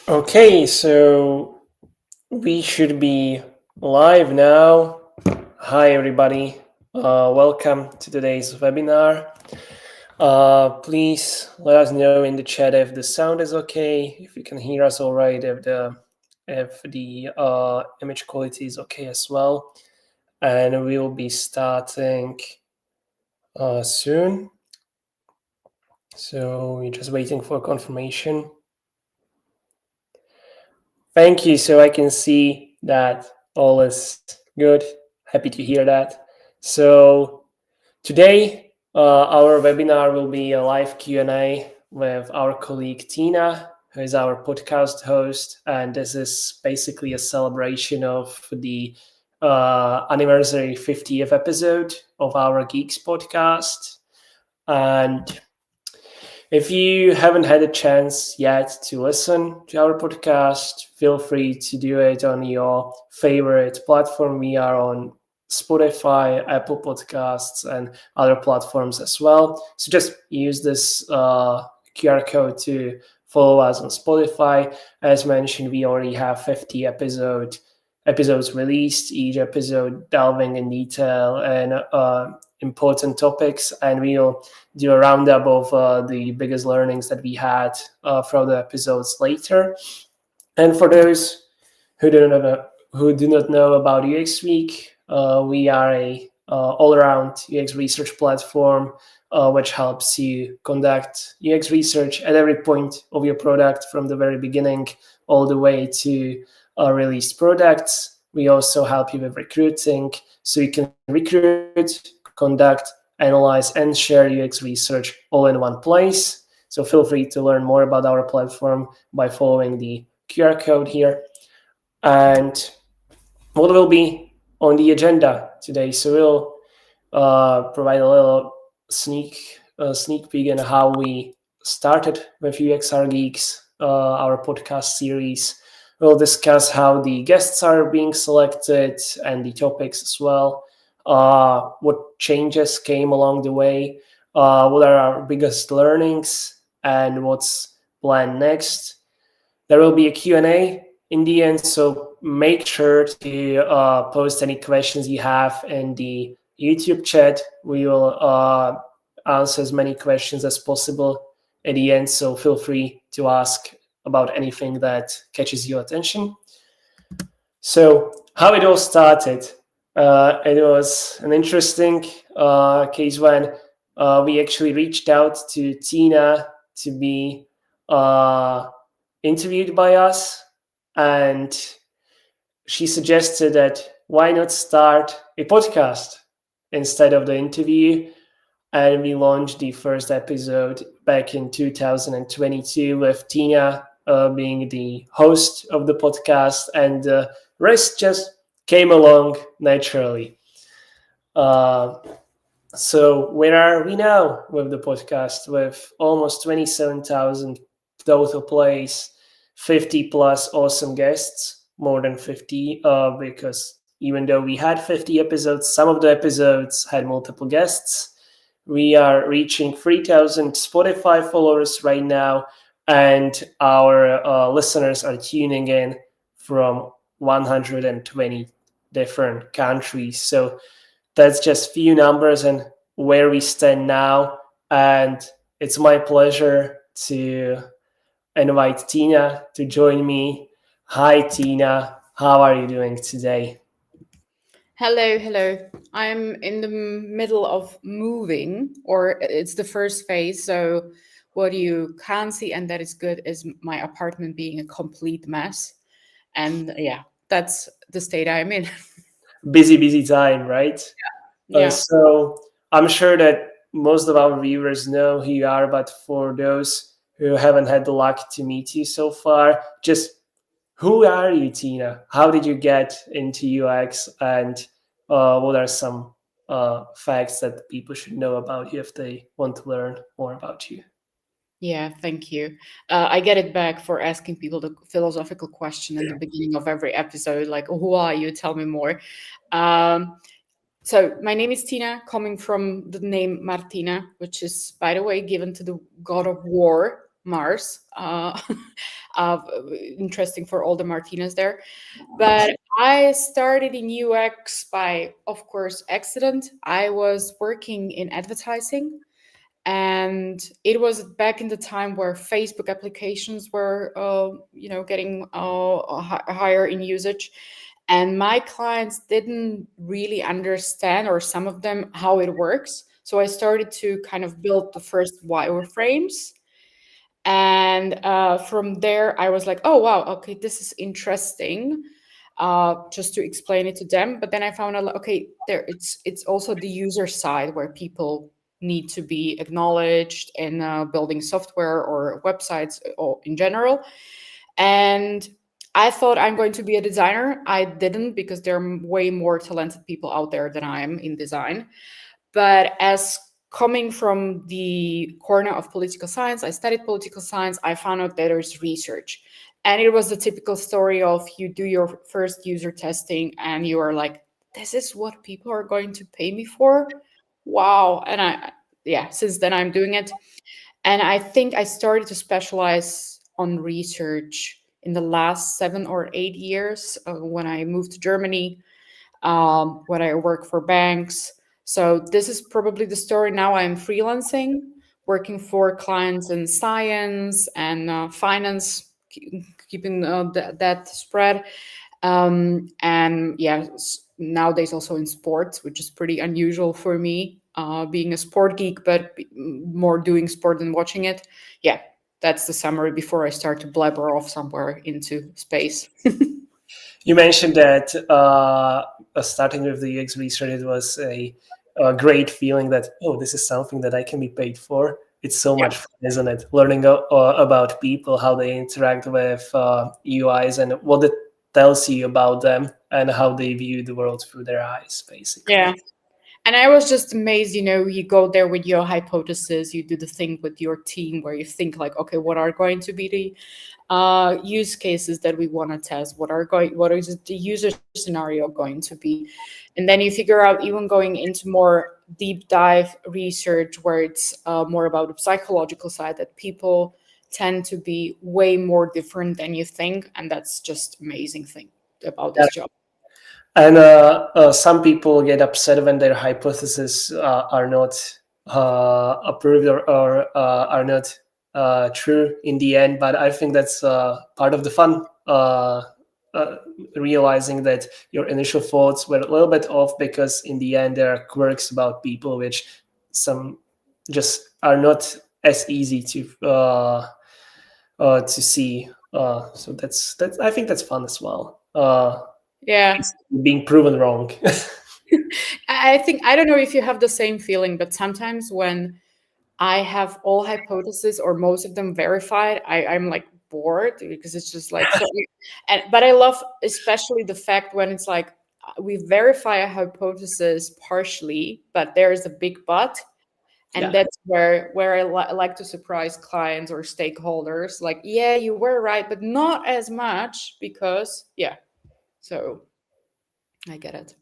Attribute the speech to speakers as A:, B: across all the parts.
A: Okay, so we should be live now. Hi, everybody. Welcome to today's webinar. Please let us know in the chat if the sound is okay, if you can hear us all right, if the image quality is okay as well. And we'll be starting soon. So we're just waiting for confirmation. Thank you. So I can see that all is good. Happy to hear that. So today, our webinar will be a live Q&A with our colleague Tina, who is our podcast host. And this is basically a celebration of the anniversary 50th episode of our Geeks podcast. And if you haven't had a chance yet to listen to our podcast, feel free to do it on your favorite platform. We are on Spotify, Apple Podcasts, and other platforms as well. So just use this QR code to follow us on Spotify. As mentioned, we already have 50 episodes released, each episode delving in detail and important topics, and we'll do a roundup of the biggest learnings that we had from the episodes later. And for those who do not know about UX Week, we are a all-around UX research platform which helps you conduct UX research at every point of your product, from the very beginning all the way to released products. We also help you with recruiting, so you can recruit, conduct, analyze, and share UX research all in one place. So feel free to learn more about our platform by following the QR code here. And what will be on the agenda today? So we'll provide a little sneak peek in how we started with UXR Geeks, our podcast series. We'll discuss how the guests are being selected and the topics as well. What changes came along the way, what are our biggest learnings, and what's planned next. There will be a Q&A in the end, so make sure to post any questions you have in the YouTube chat. We will answer as many questions as possible at the end, so feel free to ask about anything that catches your attention. So how it all started. It was an interesting case when we actually reached out to Tina to be interviewed by us, and she suggested that why not start a podcast instead of the interview. And we launched the first episode back in 2022 with Tina being the host of the podcast, and the rest just came along naturally. So where are we now with the podcast? With almost 27,000 total plays, 50 plus awesome guests, more than 50, because even though we had 50 episodes, some of the episodes had multiple guests. We are reaching 3,000 Spotify followers right now, and our listeners are tuning in from 120 different countries. So that's just few numbers and where we stand now. And it's my pleasure to invite Tina to join me. Hi, Tina. How are you doing today?
B: Hello. I'm in the middle of moving, or it's the first phase. So what you can see, and that is good, is my apartment being a complete mess. And yeah, that's the state I'm in.
A: Busy time, right?
B: Yeah.
A: So I'm sure that most of our viewers know who you are, but for those who haven't had the luck to meet you so far, just who are you, Tina? How did you get into UX, and what are some facts that people should know about you if they want to learn more about you?
B: Yeah, thank you. I get it back for asking people the philosophical question in the beginning of every episode, like, who are you? Tell me more. Um, So my name is Tina, coming from the name Martina, which is, by the way, given to the god of war. Mars. uh, Interesting for all the Martinas there. But I started in UX by, of course, accident. I was working in advertising, and it was back in the time where Facebook applications were, getting higher in usage. And my clients didn't really understand, or some of them, how it works. So I started to kind of build the first wireframes, and from there I was like, oh wow, okay, this is interesting, just to explain it to them. But then I found out, like, okay, there, it's also the user side where people need to be acknowledged in building software or websites or in general. And I thought I'm going to be a designer. I didn't, because there are way more talented people out there than I am in design. But as coming from the corner of political science, I studied political science, I found out that there's research. And it was the typical story of, you do your first user testing and you are like, this is what people are going to pay me for? Wow. And since then I'm doing it. And I think I started to specialize on research in the last 7 or 8 years, when I moved to Germany, when I work for banks. So this is probably the story. Now I'm freelancing, working for clients in science and finance, keeping that spread. And yeah, nowadays also in sports, which is pretty unusual for me, being a sport geek, but more doing sport than watching it. Yeah, that's the summary before I start to blabber off somewhere into space.
A: You mentioned that starting with the UX research, it was a great feeling that, oh, this is something that I can be paid for. It's so
B: Yeah.
A: much fun, isn't it? Learning about people, how they interact with UIs, and what it tells you about them, and how they view the world through their eyes, basically.
B: Yeah. And I was just amazed, you go there with your hypothesis, you do the thing with your team where you think like, okay, what are going to be the use cases that we want to test? What is the user scenario going to be? And then you figure out, even going into more deep dive research where it's more about the psychological side, that people tend to be way more different than you think. And that's just amazing thing about this job.
A: And some people get upset when their hypotheses are not approved, or are not true in the end. But I think that's part of the fun, realizing that your initial thoughts were a little bit off, because in the end there are quirks about people which some just are not as easy to see. So that's I think that's fun as well.
B: Yeah.
A: Being proven wrong.
B: I think, I don't know if you have the same feeling, but sometimes when I have all hypotheses or most of them verified, I'm like bored, because it's just like so. But I love especially the fact when it's like, we verify a hypothesis partially, but there is a big but, and
A: Yeah.
B: that's where I like to surprise clients or stakeholders. Like, yeah, you were right, but not as much, because yeah. So I get it.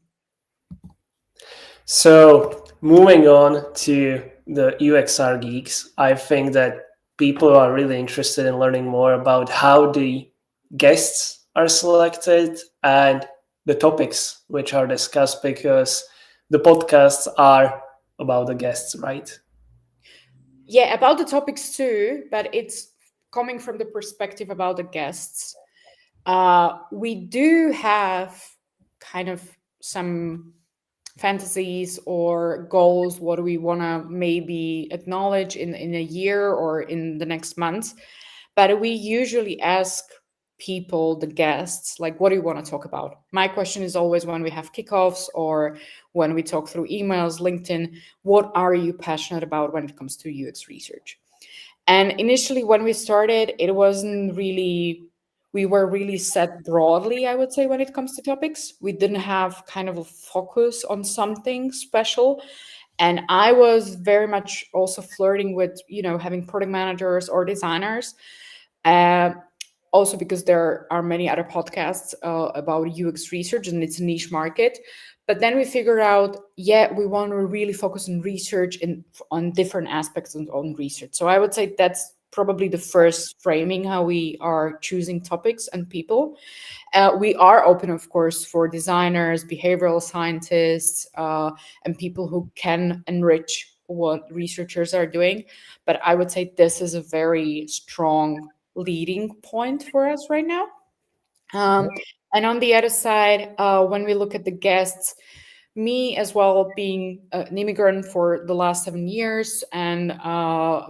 A: So moving on to the UXR Geeks, I think that people are really interested in learning more about how the guests are selected and the topics which are discussed, because the podcasts are about the guests, right?
B: Yeah, about the topics too, but it's coming from the perspective about the guests. We do have kind of some fantasies or goals, what do we want to maybe acknowledge in a year or in the next month. But we usually ask people, the guests, like, what do you want to talk about? My question is always, when we have kickoffs or when we talk through emails, LinkedIn, what are you passionate about when it comes to UX research? And initially, when we started, it wasn't really, we were really set broadly, I would say, when it comes to topics. We didn't have kind of a focus on something special. And I was very much also flirting with, having product managers or designers. Uh, Also because there are many other podcasts about UX research, and it's a niche market. But then we figured out, yeah, we want to really focus on research and on different aspects on research. So I would say that's probably the first framing how we are choosing topics and people. We are open, of course, for designers, behavioral scientists, and people who can enrich what researchers are doing. But I would say this is a very strong leading point for us right now. And on the other side, when we look at the guests, me as well, being an immigrant for the last 7 years, and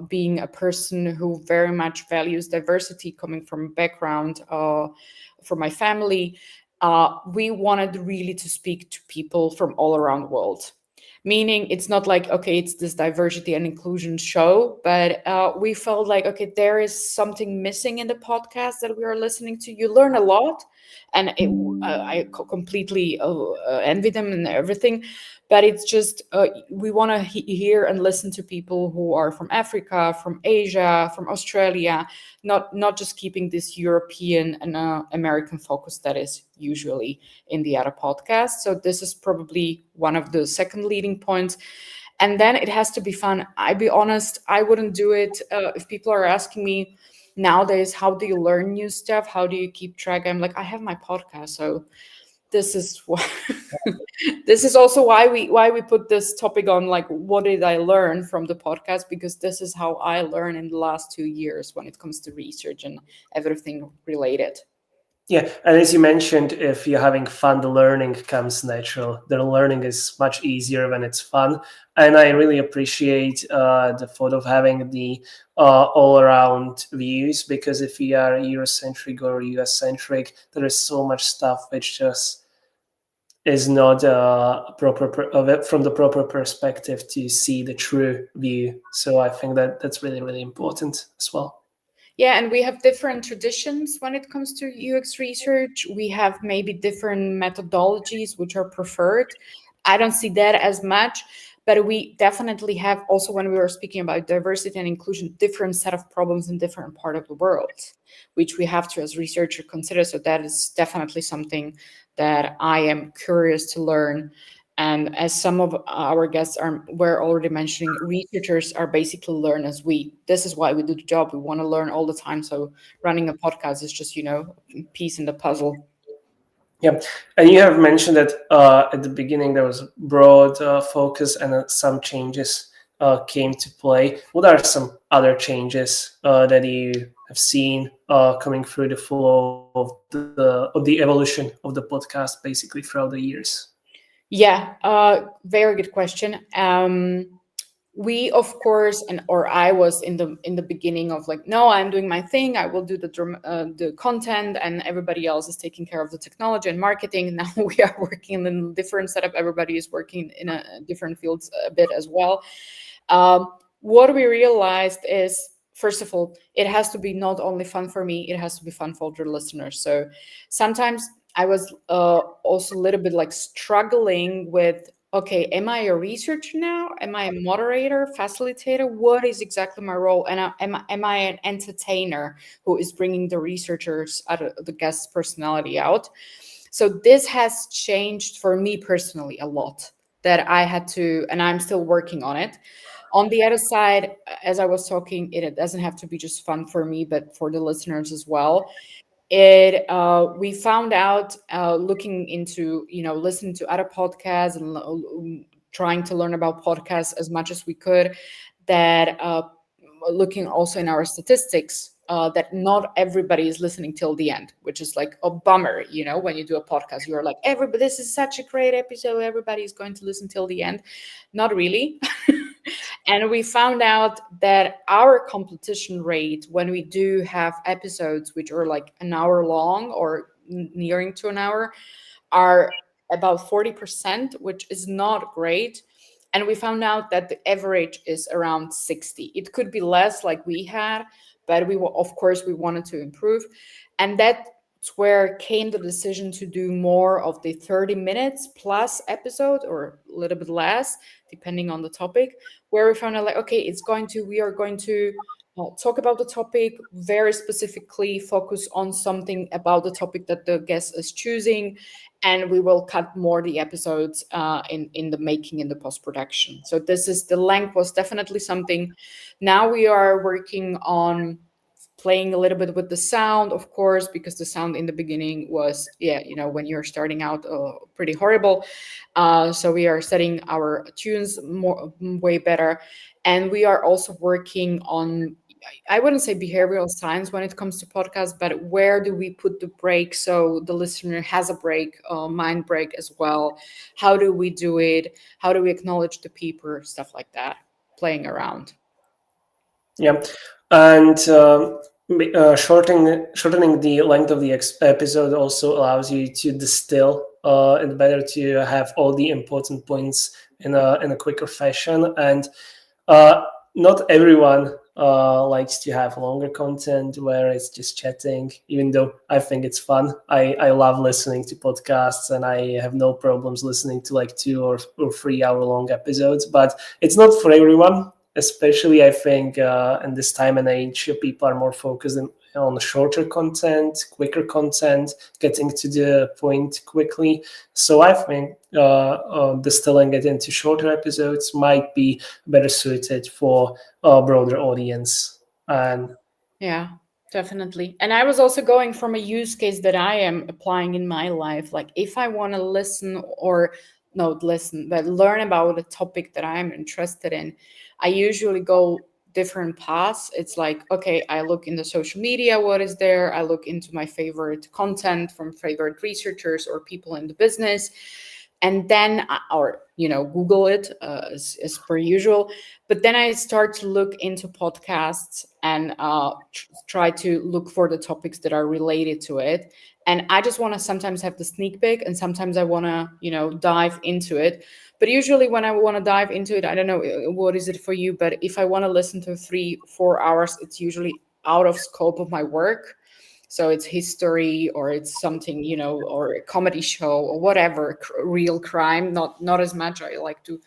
B: being a person who very much values diversity, coming from a background for my family, we wanted really to speak to people from all around the world. Meaning, it's not like, okay, it's this diversity and inclusion show, but we felt like, okay, there is something missing in the podcast that we are listening to. You learn a lot, and I completely envy them and everything, but it's just we want to hear and listen to people who are from Africa, from Asia, from Australia, not just keeping this European and American focus that is usually in the other podcast. So this is probably one of the second leading points. And then it has to be fun. I be honest, I wouldn't do it if people are asking me nowadays, how do you learn new stuff? How do you keep track? I'm like, I have my podcast. So this is what this is also why we put this topic on, like, what did I learn from the podcast? Because this is how I learn in the last 2 years when it comes to research and everything related.
A: Yeah, and as you mentioned, if you're having fun, the learning comes natural. The learning is much easier when it's fun, and I really appreciate the thought of having the all-around views, because if we are Eurocentric or US-centric, there is so much stuff which just is not from the proper perspective to see the true view. So I think that that's really, really important as well.
B: Yeah, and we have different traditions when it comes to UX research. We have maybe different methodologies which are preferred. I don't see that as much, but we definitely have also, when we were speaking about diversity and inclusion, different set of problems in different part of the world, which we have to as researcher consider. So that is definitely something that I am curious to learn. And as some of our guests were already mentioning, researchers are basically learn as we. This is why we do the job. We want to learn all the time. So running a podcast is just, a piece in the puzzle.
A: Yeah, and you have mentioned that at the beginning there was broad focus, and some changes came to play. What are some other changes that you have seen coming through the flow of the evolution of the podcast, basically throughout the years?
B: Yeah, very good question. We, of course, or I was in the beginning of like, no, I'm doing my thing. I will do the content, and everybody else is taking care of the technology and marketing. Now we are working in a different setup. Everybody is working in a different fields a bit as well. What we realized is, first of all, it has to be not only fun for me, it has to be fun for the listeners. So sometimes I was also a little bit like struggling with, okay, am I a researcher now? Am I a moderator, facilitator? What is exactly my role? And am I an entertainer who is bringing the researchers, the guest personality out? So this has changed for me personally a lot, that I had to, and I'm still working on it. On the other side, as I was talking, it doesn't have to be just fun for me, but for the listeners as well. We found out, looking into, listening to other podcasts and trying to learn about podcasts as much as we could, that looking also in our statistics, that not everybody is listening till the end, which is like a bummer. When you do a podcast, you're like, everybody, this is such a great episode, everybody is going to listen till the end. Not really. And we found out that our competition rate, when we do have episodes which are like an hour long or nearing to an hour, are about 40%, which is not great. And we found out that the average is around 60. It could be less like we had, but of course, we wanted to improve. And that's where came the decision to do more of the 30 minutes plus episode, or a little bit less, depending on the topic, where we found out like, okay, we are going to talk about the topic, very specifically focus on something about the topic that the guest is choosing, and we will cut more the episodes in the making, in the post-production. So the length was definitely something. Now we are working on playing a little bit with the sound, of course, because the sound in the beginning was, when you're starting out, pretty horrible. So we are setting our tunes way better. And we are also working on, I wouldn't say behavioral science when it comes to podcasts, but where do we put the break so the listener has a break, mind break as well? How do we do it? How do we acknowledge the people? Stuff like that, playing around.
A: Yeah, and shortening the length of the episode also allows you to distill and better to have all the important points in a quicker fashion. And not everyone likes to have longer content where it's just chatting, even though I think it's fun. I love listening to podcasts, and I have no problems listening to like 2 or 3 hour long episodes, but it's not for everyone. Especially, I think, in this time and age, people are more focused on shorter content, quicker content, getting to the point quickly. So I think distilling it into shorter episodes might be better suited for a broader audience. And
B: Yeah, definitely. And I was also going from a use case that I am applying in my life. Like if I want to listen or not listen, but learn about a topic that I'm interested in, I usually go different paths. It's like, okay, I look in the social media, what is there? I look into my favorite content from favorite researchers or people in the business. And then, Google it as per usual. But then I start to look into podcasts and try to look for the topics that are related to it. And I just want to sometimes have the sneak peek, and sometimes I want to, dive into it. But usually when I want to dive into it, I don't know what is it for you, but if I want to listen to 3-4 hours, it's usually out of scope of my work. So it's history, or it's something, or a comedy show or whatever, real crime, not as much. I like to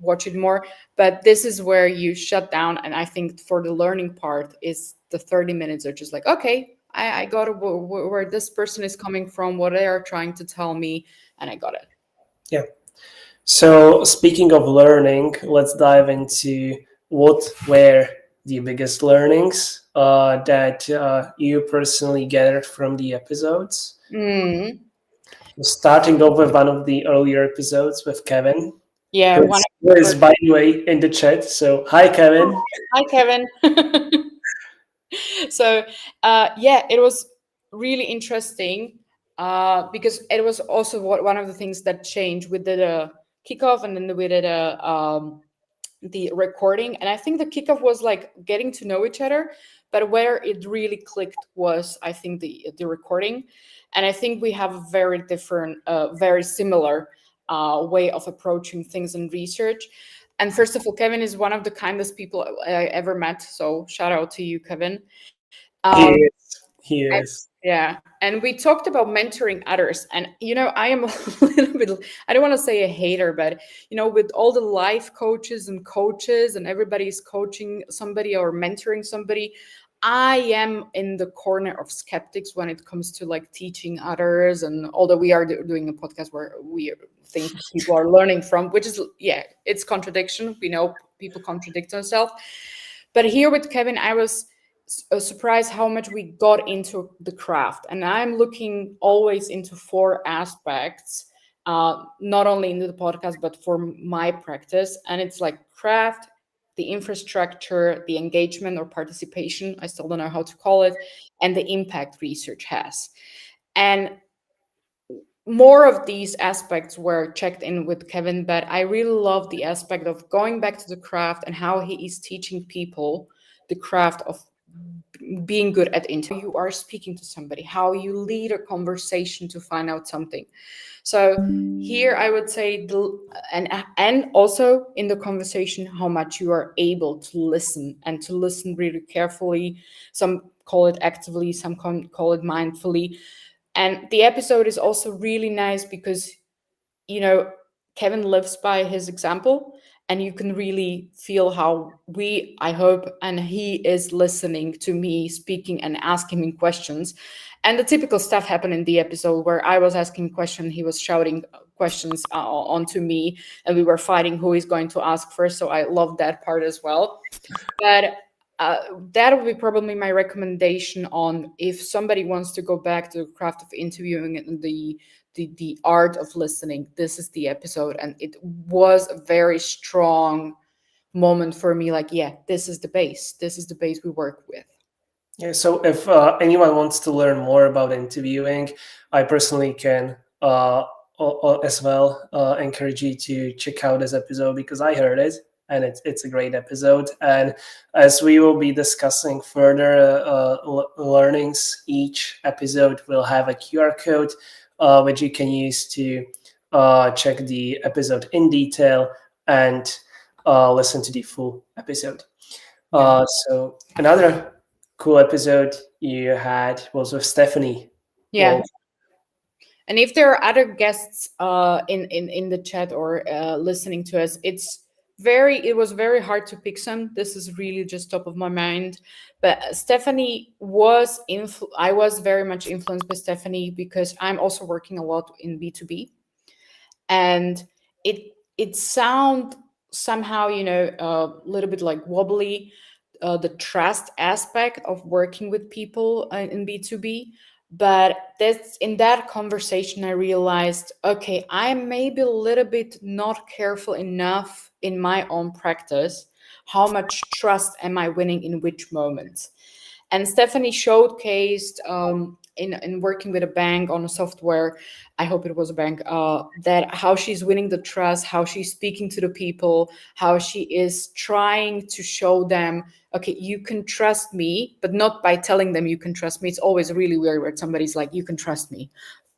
B: watch it more. But this is where you shut down. And I think for the learning part is the 30 minutes are just like, okay, I got it, where this person is coming from, what they are trying to tell me, and I got it.
A: yeah. So speaking of learning, let's dive into what were the biggest learnings that you personally gathered from the episodes.
B: Mm.
A: Starting off with one of the earlier episodes with Kevin,
B: Yeah,
A: who is, by the way, in the chat. So hi, Kevin.
B: Hi, Kevin. So it was really interesting because it was also one of the things that changed. We did a kickoff, and then we did the recording. And I think the kickoff was like getting to know each other, but where it really clicked was, I think, the recording. And I think we have a very different, very similar way of approaching things in research. And first of all, Kevin is one of the kindest people I ever met. So shout out to you, Kevin.
A: He is.
B: Yeah. And we talked about mentoring others. And, I am a little bit, I don't want to say a hater, but, with all the life coaches and everybody's coaching somebody or mentoring somebody, I am in the corner of skeptics when it comes to like teaching others. And although we are doing a podcast where we think people are learning from, which is, it's contradiction. We know people contradict themselves. But here with Kevin, I was surprised how much we got into the craft. And I'm looking always into 4 aspects, not only into the podcast, but for my practice. And it's like craft, the infrastructure, the engagement or participation, I still don't know how to call it, and the impact research has. And more of these aspects were checked in with Kevin, but I really love the aspect of going back to the craft and how he is teaching people the craft of being good at interview. You are speaking to somebody, how you lead a conversation to find out something. So here I would say and also in the conversation, how much you are able to listen and to listen really carefully. Some call it actively, some call it mindfully. And the episode is also really nice because, Kevin lives by his example. and you can really feel how I hope, and he is listening to me speaking and asking me questions. And the typical stuff happened in the episode where I was asking questions, he was shouting questions onto me, and we were fighting who is going to ask first. So I love that part as well. But that would be probably my recommendation on if somebody wants to go back to the craft of interviewing and the art of listening. This is the episode, and it was a very strong moment for me. Like, yeah, this is the base. This is the base we work with.
A: Yeah, so if anyone wants to learn more about interviewing, I personally can as well encourage you to check out this episode, because I heard it and it's a great episode. And as we will be discussing further learnings, each episode will have a QR code which you can use to check the episode in detail and listen to the full episode. So another cool episode you had was with Stephanie.
B: Yeah.
A: Well,
B: And if there are other guests in the chat or listening to us, it was very hard to pick some. This is really just top of my mind. But Stephanie I was very much influenced by Stephanie because I'm also working a lot in B2B. And it sound somehow, a little bit like wobbly, the trust aspect of working with people in B2B. But that's in that conversation I realized, okay, I'm maybe a little bit not careful enough in my own practice. How much trust am I winning in which moments? And Stephanie showcased in working with a bank on a software, I hope it was a bank, that how she's winning the trust, how she's speaking to the people, how she is trying to show them, okay, you can trust me, but not by telling them you can trust me. It's always really weird when somebody's like, you can trust me.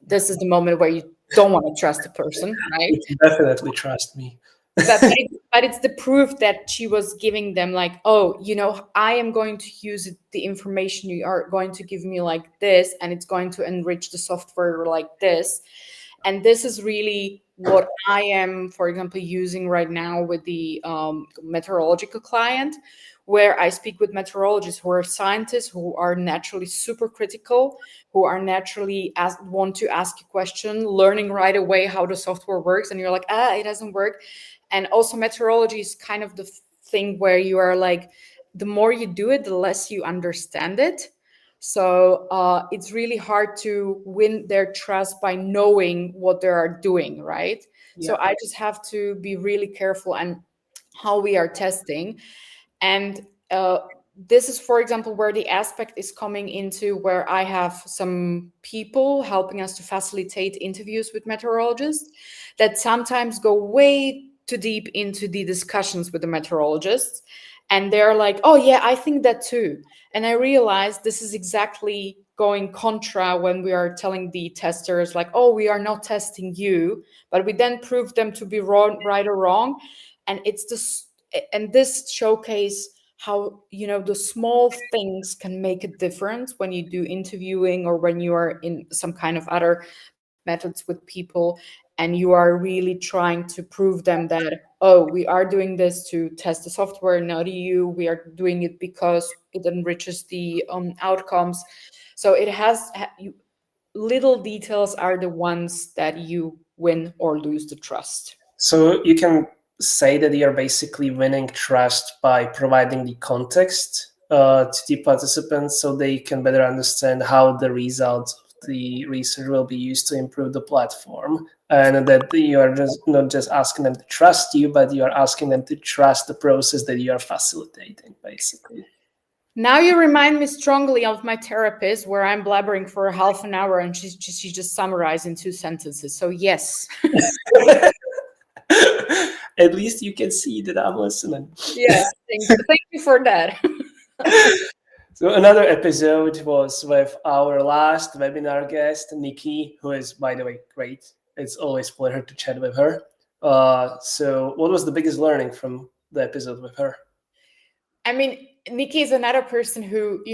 B: This is the moment where you don't want to trust a person, right?
A: you can definitely trust me.
B: But it's the proof that she was giving them, like, oh, I am going to use the information you are going to give me like this, and it's going to enrich the software like this. And this is really what I am, for example, using right now with the meteorological client, where I speak with meteorologists who are scientists, who are naturally super critical, who are naturally want to ask a question, learning right away how the software works. And you're like, it doesn't work. And also meteorology is kind of the thing where you are like, the more you do it, the less you understand it. So it's really hard to win their trust by knowing what they are doing, right?
A: Yeah.
B: So I just have to be really careful and how we are testing. And this is, for example, where the aspect is coming into where I have some people helping us to facilitate interviews with meteorologists that sometimes go way too deep into the discussions with the meteorologists. And they're like, oh, yeah, I think that too. And I realized this is exactly going contra when we are telling the testers, like, oh, we are not testing you, but we then prove them to be wrong, right or wrong. And it's this, and this showcase how, the small things can make a difference when you do interviewing or when you are in some kind of other methods with people, and you are really trying to prove them that, oh, we are doing this to test the software, not you. We are doing it because it enriches the outcomes. So it has little details are the ones that you win or lose the trust.
A: So you can say that you're basically winning trust by providing the context to the participants so they can better understand how the results of the research will be used to improve the platform, and that you are just not just asking them to trust you, but you are asking them to trust the process that you are facilitating, basically.
B: Now you remind me strongly of my therapist, where I'm blabbering for half an hour and she just summarized in 2 sentences. So yes.
A: At least you can see that I'm listening.
B: Yeah, thank you for that.
A: So another episode was with our last webinar guest, Nikki, who is, by the way, great. It's always a pleasure to chat with her. So what was the biggest learning from the episode with her?
B: I mean, Nikki is another person who,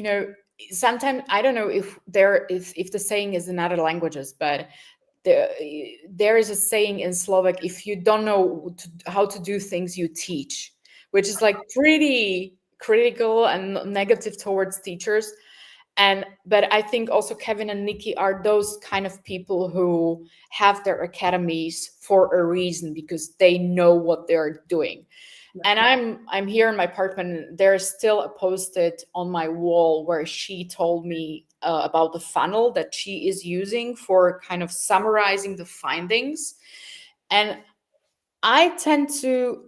B: sometimes I don't know if the saying is in other languages, but there is a saying in Slovak: if you don't know how to do things, you teach, which is like pretty critical and negative towards teachers. But I think also Kevin and Nikki are those kind of people who have their academies for a reason, because they know what they're doing. And I'm here in my apartment. There's still a post-it on my wall where she told me about the funnel that she is using for kind of summarizing the findings. And I tend to,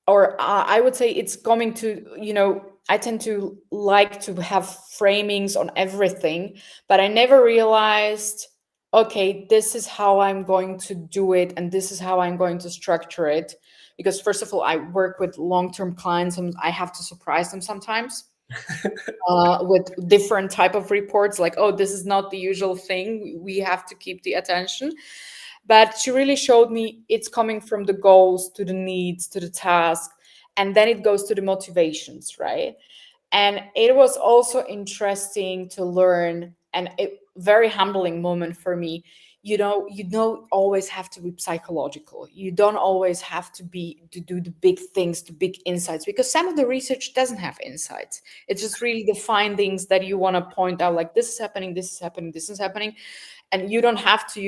B: or I would say it's coming to, I tend to like to have framings on everything, but I never realized, okay, this is how I'm going to do it, and this is how I'm going to structure it. Because first of all, I work with long-term clients, and I have to surprise them sometimes with different type of reports, like, oh, this is not the usual thing. We have to keep the attention. But she really showed me it's coming from the goals to the needs to the task, and then it goes to the motivations, right? And it was also interesting to learn, and a very humbling moment for me. You don't always have to be psychological. You don't always have to do the big things, the big insights, because some of the research doesn't have insights. It's just really the findings that you want to point out, like, this is happening, this is happening, this is happening. And you don't have to,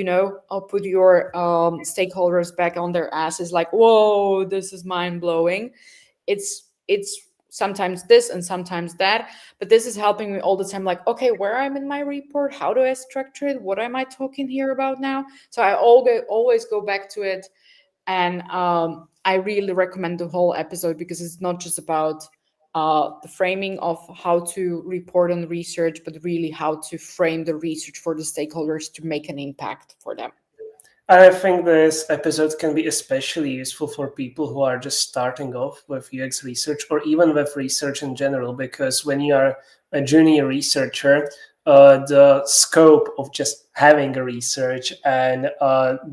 B: put your stakeholders back on their asses, like, whoa, this is mind-blowing. It's sometimes this and sometimes that, but this is helping me all the time, like, okay, where I'm in my report, how do I structure it, what am I talking here about now? So I always go back to it. And I really recommend the whole episode, because it's not just about the framing of how to report on research, but really how to frame the research for the stakeholders to make an impact for them.
A: I think this episode can be especially useful for people who are just starting off with UX research, or even with research in general, because when you are a junior researcher, the scope of just having a research and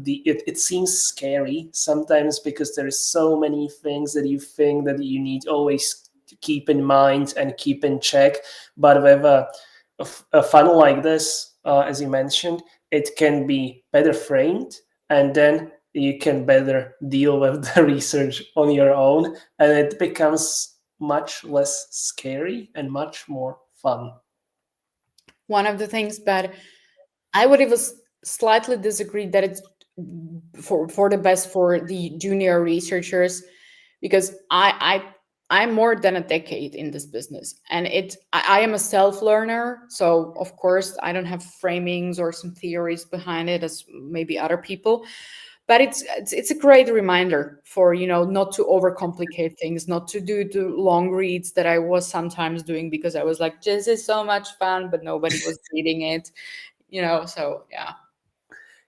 A: it seems scary sometimes, because there is so many things that you think that you need always to keep in mind and keep in check. But with a funnel like this, as you mentioned, it can be better framed, and then you can better deal with the research on your own, and it becomes much less scary and much more fun.
B: One of the things, but I would even slightly disagree that it's for the best for the junior researchers, because I'm more than a decade in this business, and I am a self-learner. So of course I don't have framings or some theories behind it as maybe other people. But it's a great reminder for, not to overcomplicate things, not to do the long reads that I was sometimes doing, because I was like, this is so much fun, but nobody was reading it, so yeah.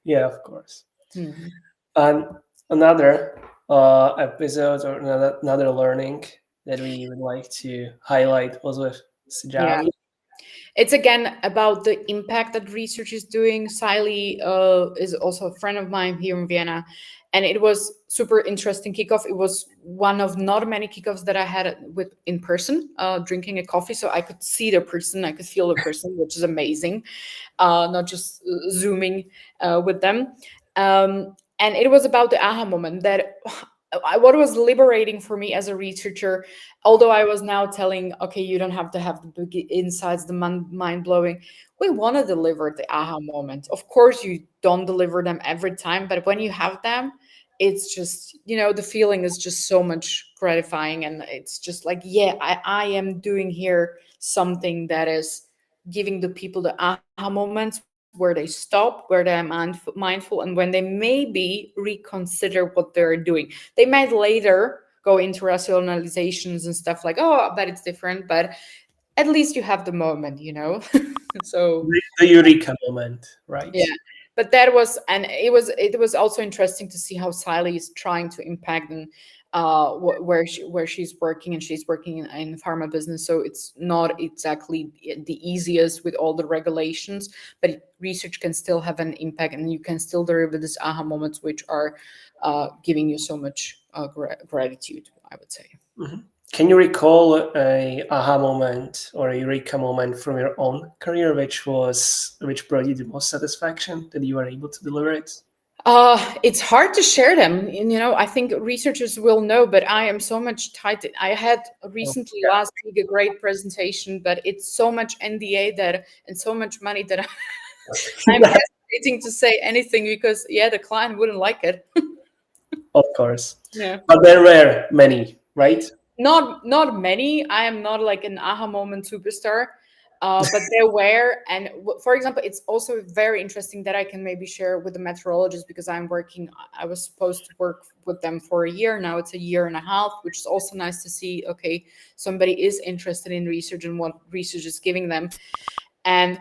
A: Yeah, of course.
B: Mhm.
A: And another episode, or another learning that we would like to highlight was with
B: Yeah.
A: Sijali.
B: It's again about the impact that research is doing. Siley is also a friend of mine here in Vienna, and it was super interesting kickoff. It was one of not many kickoffs that I had with in person, drinking a coffee, so I could see the person, I could feel the person, which is amazing. Not just zooming with them. And it was about the aha moment that what was liberating for me as a researcher, although I was now telling, okay, you don't have to have the big insights, the mind blowing. We want to deliver the aha moment. Of course, you don't deliver them every time, but when you have them, it's just, the feeling is just so much gratifying. And it's just like, yeah, I am doing here something that is giving the people the aha moments where they stop, where they're mindful, and when they maybe reconsider what they're doing. They might later go into rationalizations and stuff like, oh, but it's different, but at least you have the moment. So
A: The Eureka moment, right?
B: yeah, but that was, and it was also interesting to see how Sally is trying to impact and where she's working, and she's working in pharma business, so it's not exactly the easiest with all the regulations, but research can still have an impact, and you can still deliver these aha moments, which are giving you so much gratitude, I would say.
A: Mhm. Can you recall a aha moment or a eureka moment from your own career, which brought you the most satisfaction that you were able to deliver it?
B: It's hard to share them. I think researchers will know, but I am so much tied. I had
A: Oh,
B: recently last week a great presentation, but it's so much NDA that and so much money that I'm
A: yeah.
B: hesitating to say anything because the client wouldn't like it.
A: Of course.
B: Yeah.
A: But there were many, right?
B: Not many. I am not like an aha moment superstar, but there were. And for example, it's also very interesting that I can maybe share with the meteorologists because I'm working. I was supposed to work with them for a year. Now it's a year and a half, which is also nice to see. Okay, somebody is interested in research and what research is giving them. And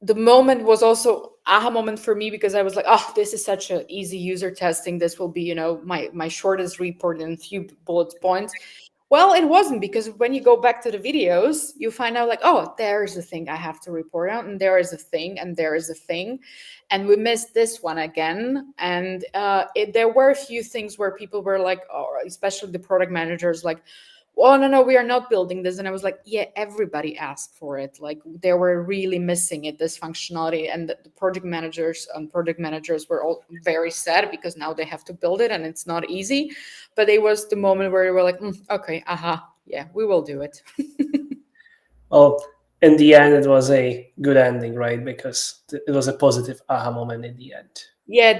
B: the moment was also aha moment for me because I was like, oh, this is such an easy user testing. This will be, my shortest report in a few bullet points. Well, it wasn't, because when you go back to the videos, you find out like, oh, there is a thing I have to report on, and there is a thing, and there is a thing, and we missed this one again. And there were a few things where people were like, oh, especially the product managers, like, oh no, we are not building this. And I was like, yeah, everybody asked for it. Like they were really missing it, this functionality, and the project managers and product managers were all very sad because now they have to build it and it's not easy. But it was the moment where they were like, okay, yeah, we will do it.
A: Well, in the end, it was a good ending, right? Because it was a positive aha moment in the end.
B: Yeah,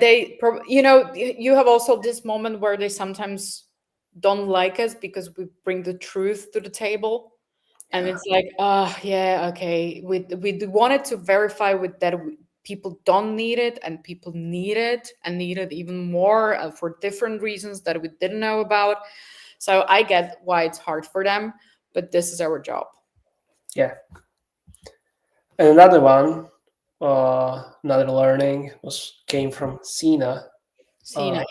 B: you have also this moment where they sometimes don't like us because we bring the truth to the table. And
A: Yeah.
B: it's like, oh yeah, okay. We wanted to verify with that people don't need it and people need it and need it even more for different reasons that we didn't know about. So I get why it's hard for them, but this is our job.
A: Yeah. And another one, another learning came from Sina.
B: Sina,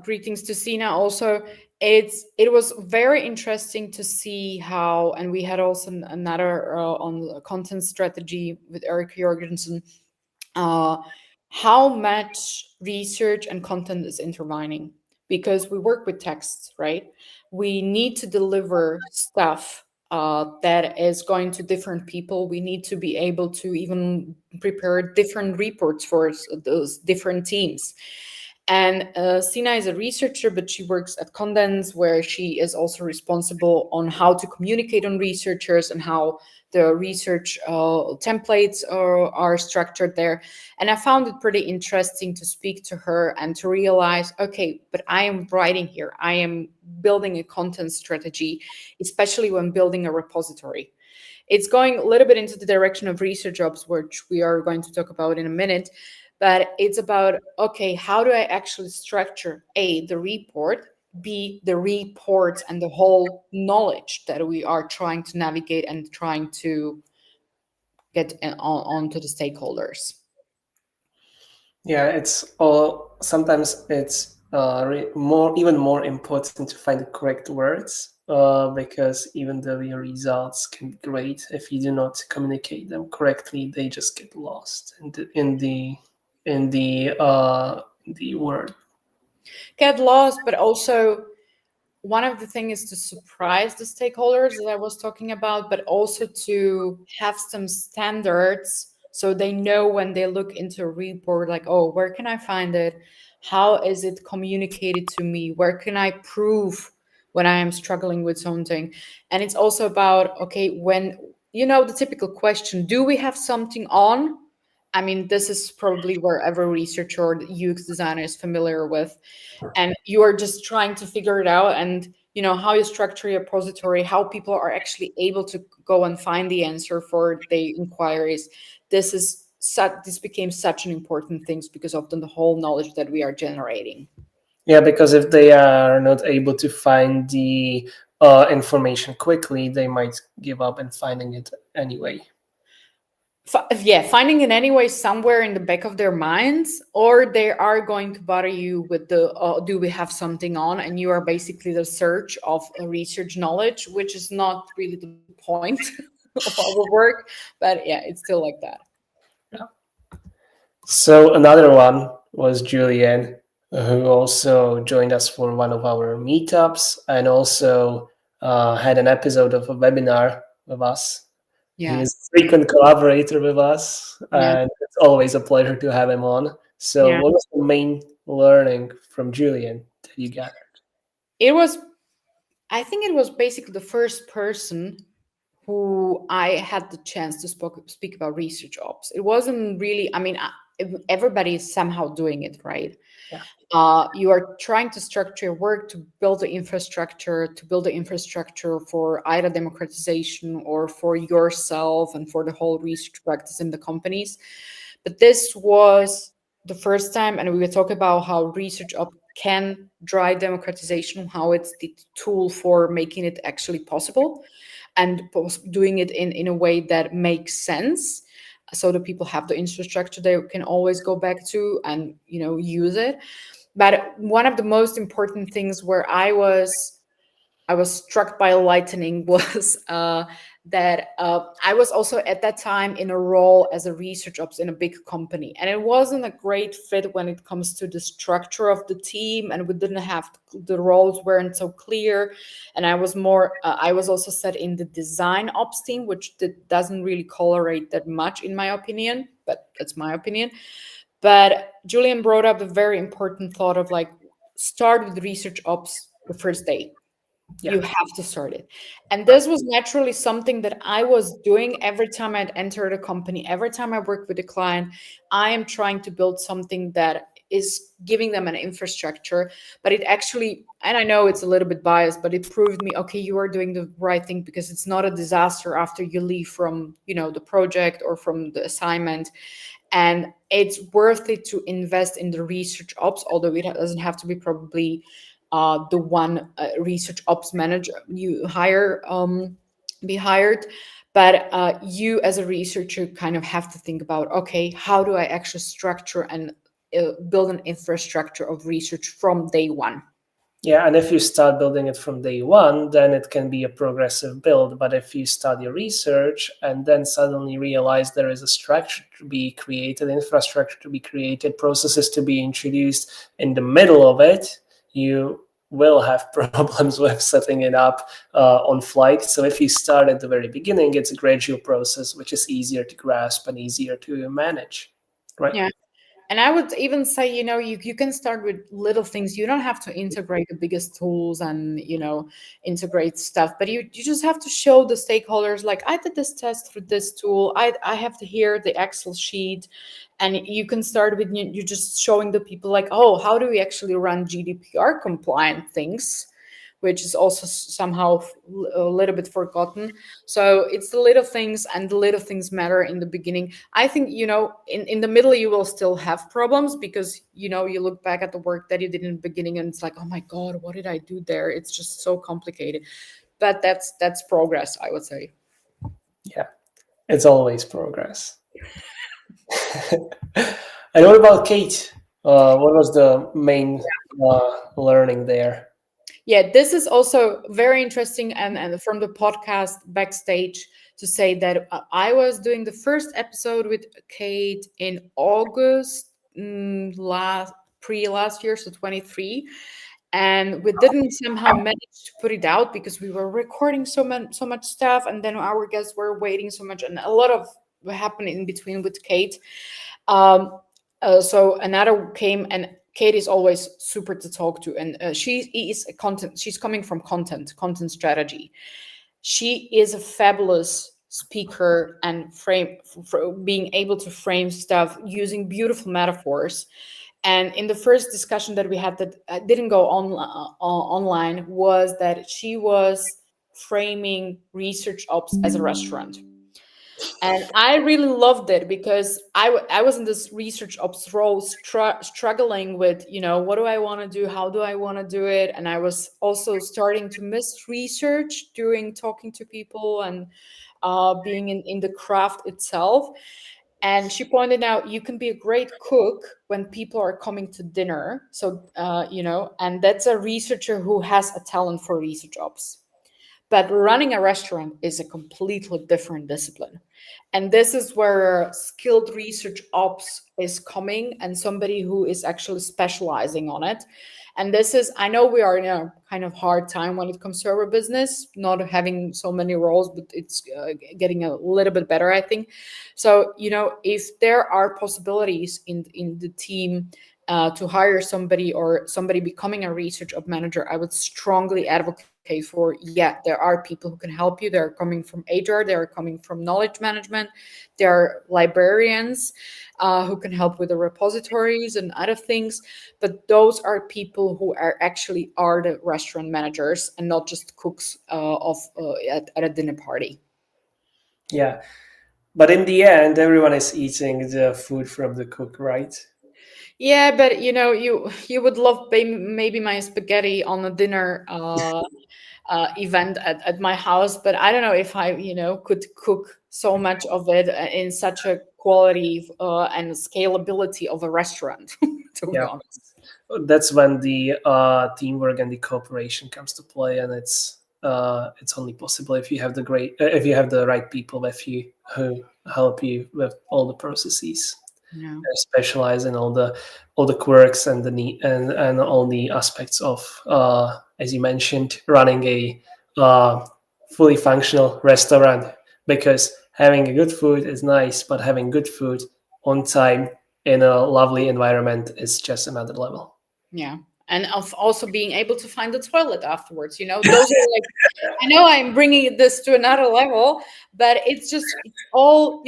B: greetings to Sina also. It was very interesting to see how, and we had also another on content strategy with Eric Jorgensen, uh, how much research and content is intertwining, because we work with texts, right? We need to deliver stuff that is going to different people. We need to be able to even prepare different reports for those different teams. And Sina is a researcher, but she works at Condens, where she is also responsible on how to communicate on researchers and how the research templates are structured there. And I found it pretty interesting to speak to her and to realize, okay, but I am writing here. I am building a content strategy, especially when building a repository. It's going a little bit into the direction of research jobs, which we are going to talk about in a minute. But it's about, okay, how do I actually structure A, the report, B, the reports and the whole knowledge that we are trying to navigate and trying to get onto the stakeholders.
A: Yeah, it's all. Sometimes it's even more important to find the correct words, because even though your results can be great, if you do not communicate them correctly, they just get lost in the word.
B: Get lost, but also one of the things is to surprise the stakeholders that I was talking about, but also to have some standards so they know when they look into a report, like, oh, where can I find it? How is it communicated to me? Where can I prove when I am struggling with something? And it's also about, okay, when, the typical question, do we have something on? I mean, this is probably where every researcher or UX designer is familiar with, and you are just trying to figure it out, and how you structure your repository, how people are actually able to go and find the answer for the inquiries. This became such an important thing because of the whole knowledge that we are generating.
A: Yeah, because if they are not able to find the information quickly, they might give up in finding it anyway.
B: Finding it anyway somewhere in the back of their minds, or they are going to bother you with the do we have something on, and you are basically the search of a research knowledge, which is not really the point of our work, but yeah, it's still like that.
A: So another one was Julian. who also joined us for one of our meetups and also had an episode of a webinar with us. He
B: Yeah,
A: is a frequent collaborator with us,
B: yeah,
A: and it's always a pleasure to have him on. So,
B: yeah.
A: what was the main learning from Julian that you got?
B: It was, I think it was basically the first person who I had the chance to speak about research ops. It wasn't really, I mean, everybody is somehow doing it, right?
A: Yeah.
B: You are trying to structure your work to build the infrastructure for either democratization or for yourself and for the whole research practice in the companies. But this was the first time, and we were talking about how research up can drive democratization, how it's the tool for making it actually possible and doing it in a way that makes sense so that people have the infrastructure they can always go back to and use it. But one of the most important things where I was struck by lightning was that I was also at that time in a role as a research ops in a big company, and it wasn't a great fit when it comes to the structure of the team, and we didn't have the roles weren't so clear, and I was also set in the design ops team, which doesn't really correlate that much in my opinion, but that's my opinion. But Julian brought up a very important thought of like start with research ops the first day.
A: Yeah.
B: You have to start it. And this was naturally something that I was doing every time I'd entered a company, every time I worked with a client. I am trying to build something that is giving them an infrastructure, but it actually, and I know it's a little bit biased, but it proved me, okay, you are doing the right thing because it's not a disaster after you leave from, the project or from the assignment. And it's worth it to invest in the research ops, although it doesn't have to be probably the one research ops manager you be hired. But you as a researcher kind of have to think about, okay, how do I actually structure and build an infrastructure of research from day one?
A: Yeah, and if you start building it from day one, then it can be a progressive build. But if you study research and then suddenly realize there is a structure to be created, infrastructure to be created, processes to be introduced in the middle of it, you will have problems with setting it up on flight. So if you start at the very beginning, it's a gradual process, which is easier to grasp and easier to manage, right?
B: Yeah. And I would even say, you can start with little things. You don't have to integrate the biggest tools and, integrate stuff, but you just have to show the stakeholders, like, I did this test with this tool. I have to hear the Excel sheet. And you can start with you just showing the people like, oh, how do we actually run GDPR compliant things? Which is also somehow a little bit forgotten. So it's the little things, and the little things matter in the beginning. I think, in the middle, you will still have problems because, you look back at the work that you did in the beginning and it's like, oh my God, what did I do there? It's just so complicated. But that's progress, I would say.
A: Yeah, it's always progress. And what about Kate? What was the main learning there?
B: Yeah, this is also very interesting, and from the podcast backstage to say that I was doing the first episode with Kate in August last year, so 23, and we didn't somehow manage to put it out because we were recording so much stuff, and then our guests were waiting so much, and a lot of what happened in between with Kate. Um, so another came, and Kate is always super to talk to, and she is a content. She's coming from content strategy. She is a fabulous speaker and for being able to frame stuff using beautiful metaphors. And in the first discussion that we had that didn't go online was that she was framing research ops as a restaurant. And I really loved it because I was in this research ops role, struggling with, what do I want to do? How do I want to do it? And I was also starting to miss research during talking to people and being in the craft itself. And she pointed out you can be a great cook when people are coming to dinner. So, and that's a researcher who has a talent for research ops. But running a restaurant is a completely different discipline. And this is where skilled research ops is coming, and somebody who is actually specializing on it. And this is, I know we are in a kind of hard time when it comes to our business, not having so many roles, but it's getting a little bit better, I think. So, if there are possibilities in the team to hire somebody, or somebody becoming a research op manager, I would strongly advocate for, there are people who can help you. They're coming from HR, they're coming from knowledge management, there are librarians who can help with the repositories and other things. But those are people who are the restaurant managers, and not just cooks at a dinner party.
A: Yeah. But in the end, everyone is eating the food from the cook, right?
B: Yeah, but you would love maybe my spaghetti on a dinner event at my house, but I don't know if I could cook so much of it in such a quality and scalability of a restaurant. To be honest,
A: that's when the teamwork and the cooperation comes to play, and it's only possible if you have the right people with you who help you with all the processes.
B: Yeah.
A: Specialize in all the quirks and the need and all the aspects of, as you mentioned, running a fully functional restaurant. Because having a good food is nice, but having good food on time in a lovely environment is just another level.
B: Yeah. And of also being able to find the toilet afterwards, those are like, I know I'm bringing this to another level, but it's all,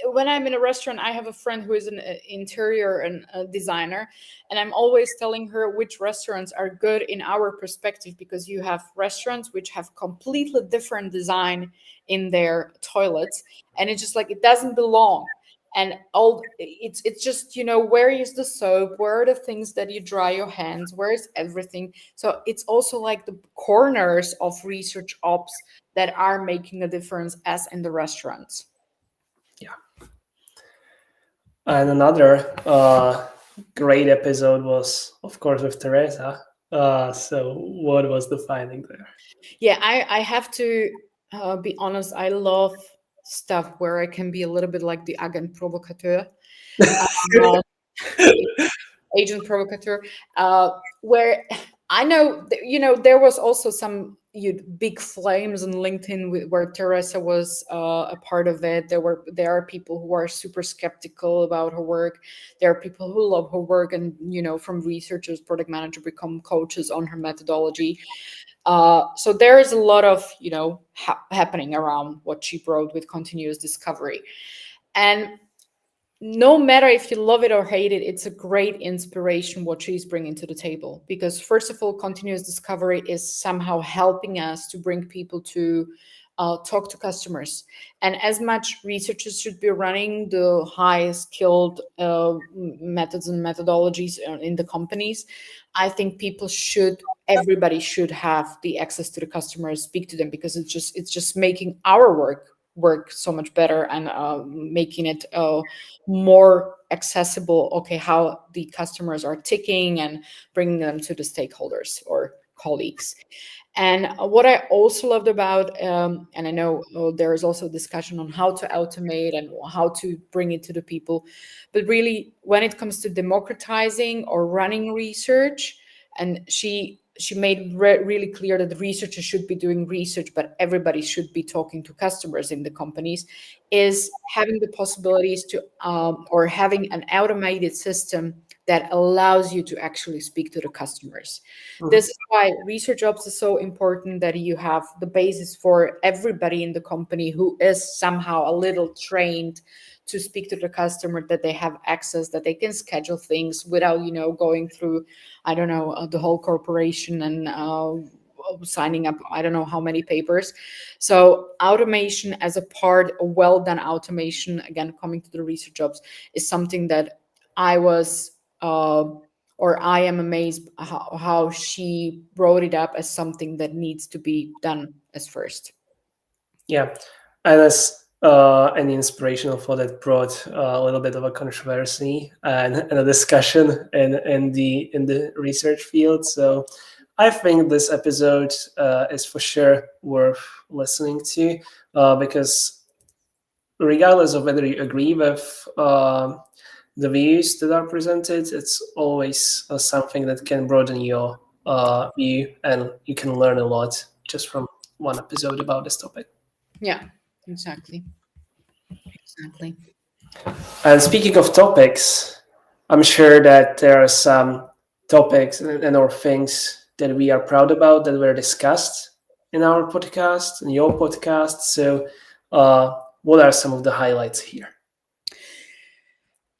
B: when I'm in a restaurant, I have a friend who is an interior and designer, and I'm always telling her which restaurants are good in our perspective, because you have restaurants which have completely different design in their toilets, and it's just like, it doesn't belong. And it's just, where is the soap, where are the things that you dry your hands, where is everything? So it's also like the corners of research ops that are making a difference, as in the restaurants.
A: Yeah. And another great episode was, of course, with Teresa. So what was the finding there?
B: Yeah, I have to be honest, I love stuff where I can be a little bit like the agent provocateur, agent provocateur, where I know, there was also some big flames on LinkedIn where Teresa was a part of it. There are people who are super skeptical about her work. There are people who love her work, and from researchers, product manager, become coaches on her methodology. So there is a lot of happening around what she wrote with continuous discovery. And no matter if you love it or hate it, it's a great inspiration what she's bringing to the table. Because first of all, continuous discovery is somehow helping us to bring people to talk to customers. And as much researchers should be running the high skilled methods and methodologies in the companies, I think everybody should have the access to the customers, speak to them, because it's just making our work so much better, and making it more accessible. Okay, how the customers are ticking, and bringing them to the stakeholders or colleagues. And what I also loved about, and I know there is also discussion on how to automate and how to bring it to the people, but really when it comes to democratizing or running research, and she made really clear that the researchers should be doing research, but everybody should be talking to customers in the companies, is having the possibilities to, or having an automated system that allows you to actually speak to the customers. Mm-hmm. This is why research ops is so important, that you have the basis for everybody in the company who is somehow a little trained to speak to the customer, that they have access, that they can schedule things without, going through, I don't know, the whole corporation and signing up, I don't know how many papers. So automation as a part, a well-done automation, again, coming to the research jobs, is something that I was, or I am amazed how she brought it up as something that needs to be done as first.
A: Yeah, and as an inspirational for that brought a little bit of a controversy and a discussion in the research field. So I think this episode is for sure worth listening to because regardless of whether you agree with the views that are presented, it's always something that can broaden your view, and you can learn a lot just from one episode about this topic.
B: Yeah, exactly.
A: And speaking of topics, I'm sure that there are some topics and or things that we are proud about that were discussed in our podcast, in your podcast. So, what are some of the highlights here?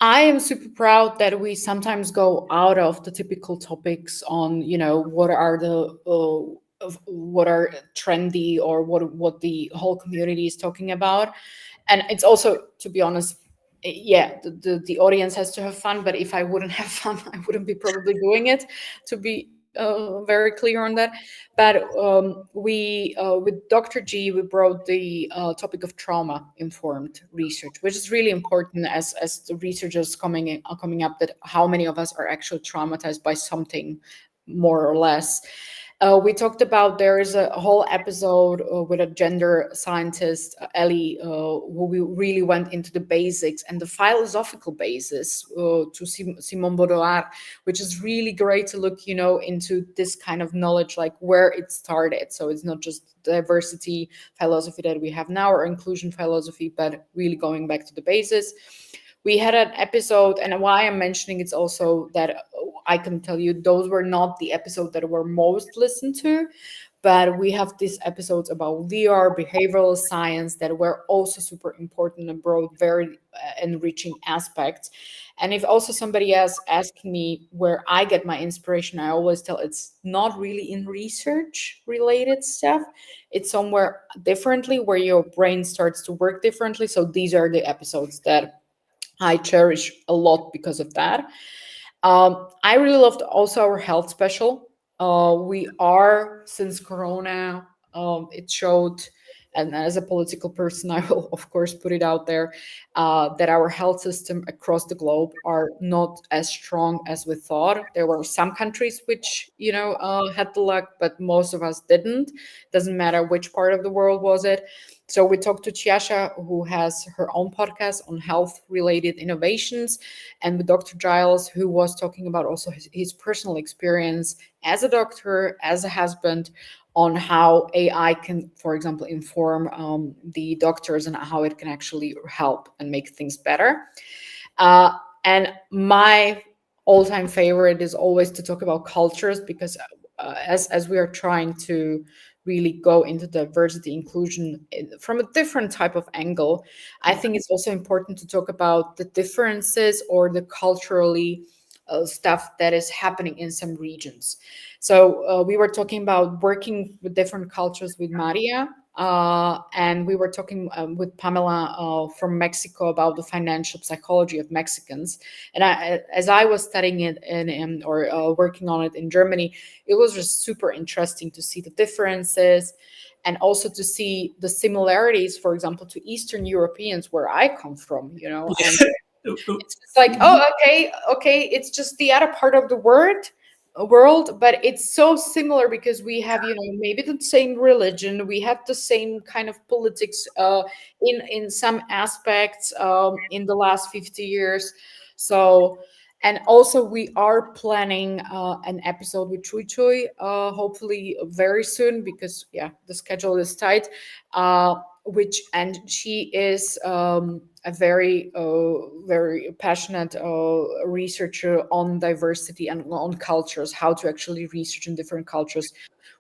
B: I am super proud that we sometimes go out of the typical topics on, what are what are trendy or what the whole community is talking about. And it's also, to be honest, yeah, the audience has to have fun, but if I wouldn't have fun, I wouldn't be probably doing it, to be very clear on that. But we with Dr. G, we brought the topic of trauma informed research, which is really important as the researchers coming up, that how many of us are actually traumatized by something, more or less. We talked about, there is a whole episode with a gender scientist, Ellie, who we really went into the basics and the philosophical basis to Simone Beauvoir, which is really great to look, into this kind of knowledge, like where it started. So it's not just diversity philosophy that we have now or inclusion philosophy, but really going back to the basis. We had an episode, and why I'm mentioning it's also that I can tell you those were not the episodes that were most listened to, but we have these episodes about VR, behavioral science, that were also super important and brought very enriching aspects. And if also somebody else asking me where I get my inspiration, I always tell it's not really in research related stuff. It's somewhere differently where your brain starts to work differently. So these are the episodes that I cherish a lot because of that. I really loved also our health special. We are, since Corona, it showed, and as a political person, I will of course put it out there, that our health system across the globe are not as strong as we thought. There were some countries which, had the luck, but most of us didn't. Doesn't matter which part of the world was it. So we talked to Chiasha, who has her own podcast on health-related innovations, and with Dr. Giles, who was talking about also his personal experience as a doctor, as a husband, on how AI can, for example, inform the doctors and how it can actually help and make things better. And my all-time favorite is always to talk about cultures, because as we are trying to really go into diversity inclusion from a different type of angle, I think it's also important to talk about the differences or the culturally stuff that is happening in some regions. So we were talking about working with different cultures with Maria, and we were talking with Pamela from Mexico about the financial psychology of Mexicans. And as I was studying it or working on it in Germany, it was just super interesting to see the differences and also to see the similarities, for example, to Eastern Europeans, where I come from, and it's just like, oh, okay, it's just the other part of the world, but it's so similar because we have, maybe the same religion, we have the same kind of politics in some aspects in the last 50 years. So, and also we are planning an episode with Chui Chui, hopefully very soon, because the schedule is tight. And she is a very passionate researcher on diversity and on cultures, how to actually research in different cultures,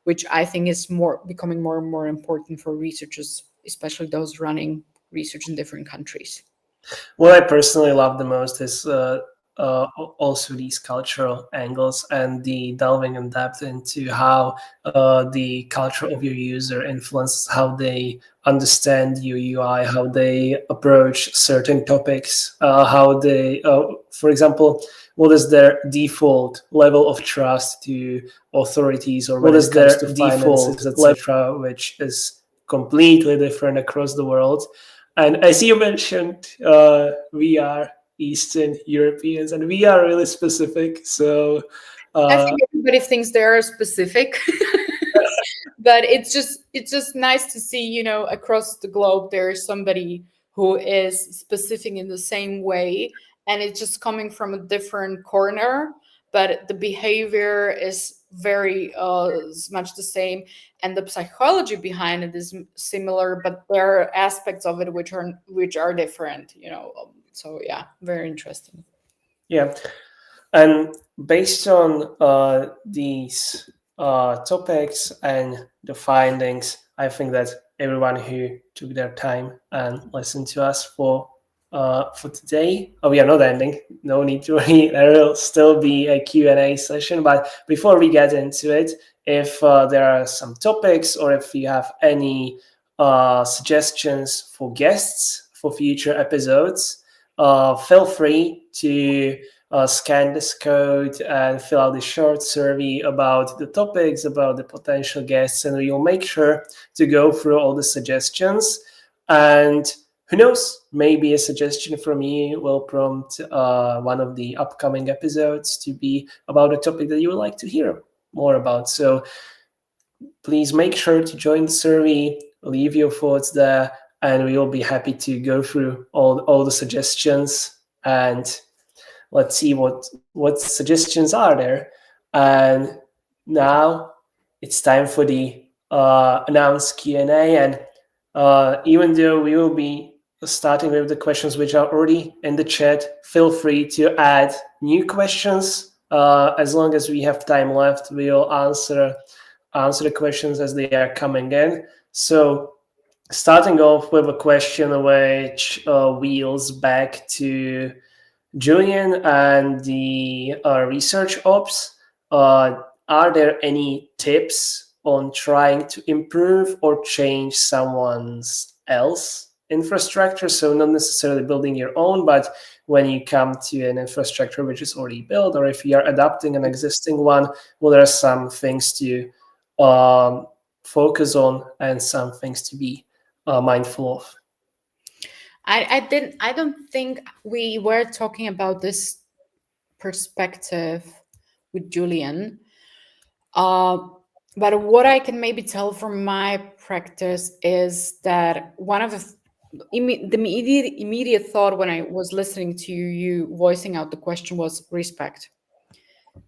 B: which I think is becoming more and more important for researchers, especially those running research in different countries.
A: What I personally love the most is also these cultural angles and the delving in depth into how the culture of your user influences how they understand your UI, how they approach certain topics, how they, for example, what is their default level of trust to authorities, or what is their default, etc., which is completely different across the world. And as you mentioned, we are Eastern Europeans, and we are really specific. So
B: I think everybody thinks they are specific, but it's just nice to see, across the globe there is somebody who is specific in the same way, and it's just coming from a different corner, but the behavior is very much the same, and the psychology behind it is similar, but there are aspects of it which are different. So yeah, very interesting.
A: Yeah. And based on these topics and the findings, I think that everyone who took their time and listened to us for today, we are not ending. No need to worry. There will still be a Q&A session. But before we get into it, if there are some topics or if you have any suggestions for guests for future episodes, feel free to scan this code and fill out the short survey about the topics, about the potential guests, and we will make sure to go through all the suggestions. And who knows, maybe a suggestion from you will prompt one of the upcoming episodes to be about a topic that you would like to hear more about. So please make sure to join the survey, leave your thoughts there, and we will be happy to go through all the suggestions, and let's see what suggestions are there. And now it's time for the announced Q&A. And even though we will be starting with the questions which are already in the chat, feel free to add new questions. As long as we have time left, we will answer the questions as they are coming in. So starting off with a question which wheels back to Julian and the research ops. Are there any tips on trying to improve or change someone's else infrastructure? So not necessarily building your own, but when you come to an infrastructure which is already built, or if you are adapting an existing one, well, there are some things to focus on and some things to be mindful of.
B: I don't think we were talking about this perspective with Julian. But what I can maybe tell from my practice is that one of the immediate thought when I was listening to you voicing out the question was respect.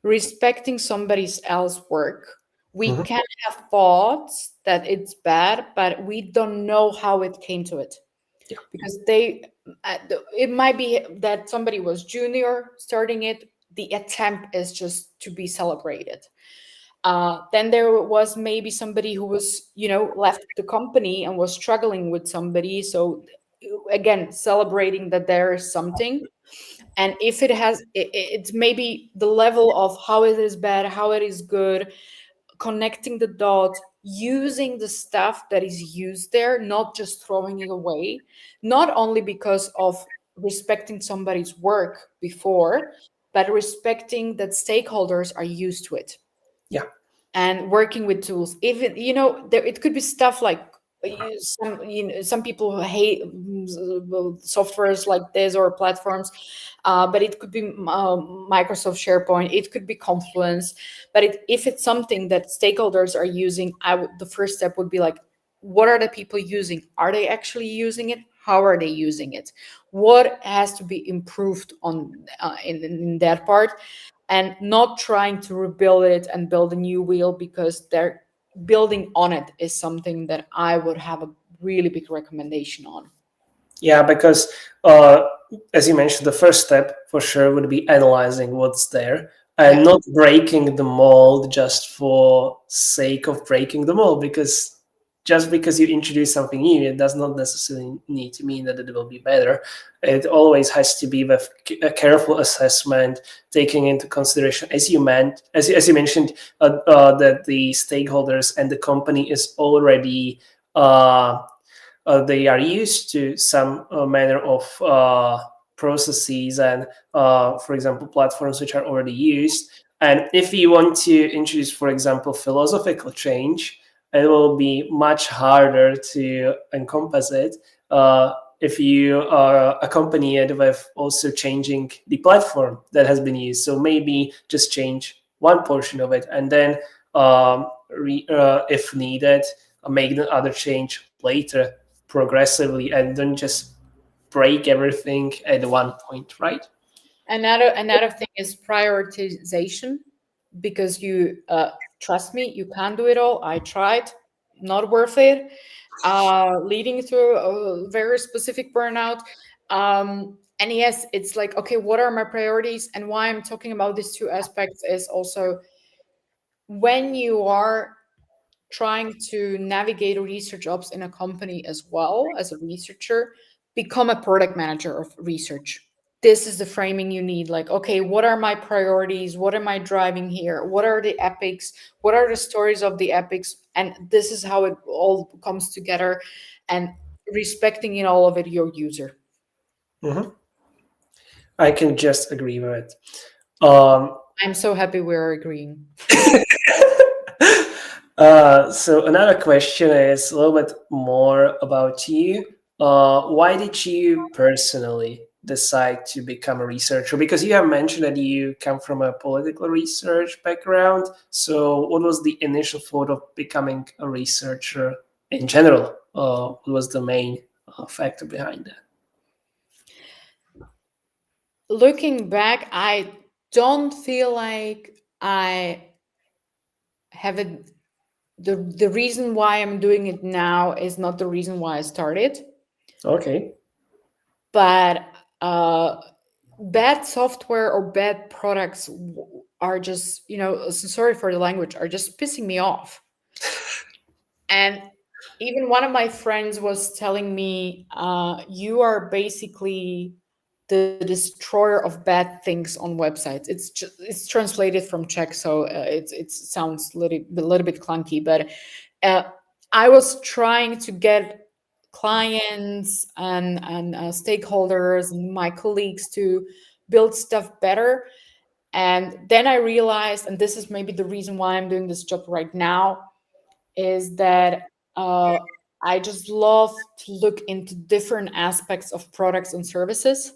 B: Respecting somebody else's work. We can have thoughts that it's bad, but we don't know how it came to it.
A: Yeah.
B: Because it might be that somebody was junior starting it. The attempt is just to be celebrated. Then there was maybe somebody who was, left the company and was struggling with somebody. So again, celebrating that there is something. And if it's maybe the level of how it is bad, how it is good, connecting the dots, using the stuff that is used there, not just throwing it away, not only because of respecting somebody's work before, but respecting that stakeholders are used to it.
A: Yeah.
B: And working with tools. Even, it could be stuff like some people hate softwares like this or platforms, but it could be Microsoft SharePoint, it could be Confluence. But if it's something that stakeholders are using, the first step would be like, what are the people using? Are they actually using it? How are they using it? What has to be improved on in that part? And not trying to rebuild it and build a new wheel, because they're building on it is something that I would have a really big recommendation on.
A: Yeah, because as you mentioned, the first step for sure would be analyzing what's there and not breaking the mold just for sake of breaking the mold, because just because you introduce something new, it does not necessarily need to mean that it will be better. It always has to be with a careful assessment, taking into consideration, as you mentioned, that the stakeholders and the company is already they are used to some manner of processes and, for example, platforms which are already used. And if you want to introduce, for example, philosophical change, it will be much harder to encompass it if you accompany it with also changing the platform that has been used. So maybe just change one portion of it, and then if needed, make the other change later progressively, and don't just break everything at one point, right?
B: Another thing is prioritization, because you trust me, you can't do it all. I tried, not worth it, leading to a very specific burnout. And yes, it's like, okay, what are my priorities? And why I'm talking about these two aspects is also when you are trying to navigate research jobs in a company as well as a researcher, become a product manager of research. This is the framing you need. Like, okay, what are my priorities? What am I driving here? What are the epics? What are the stories of the epics? And this is how it all comes together, and respecting in all of it your user.
A: Mm-hmm. I can just agree with it.
B: I'm so happy we're agreeing.
A: So another question is a little bit more about you. Why did you personally decide to become a researcher? Because you have mentioned that you come from a political research background. So what was the initial thought of becoming a researcher in general? What was the main factor behind that?
B: Looking back, I don't feel like I have it. The reason why I'm doing it now is not the reason why I started,
A: Okay.
B: but bad software or bad products are just, sorry for the language, are just pissing me off. And even one of my friends was telling me, you are basically the destroyer of bad things on websites. It's translated from Czech, so it sounds a little bit clunky, but uh, I was trying to get clients and stakeholders and my colleagues to build stuff better. And then I realized, and this is maybe the reason why I'm doing this job right now, is that uh, I just love to look into different aspects of products and services.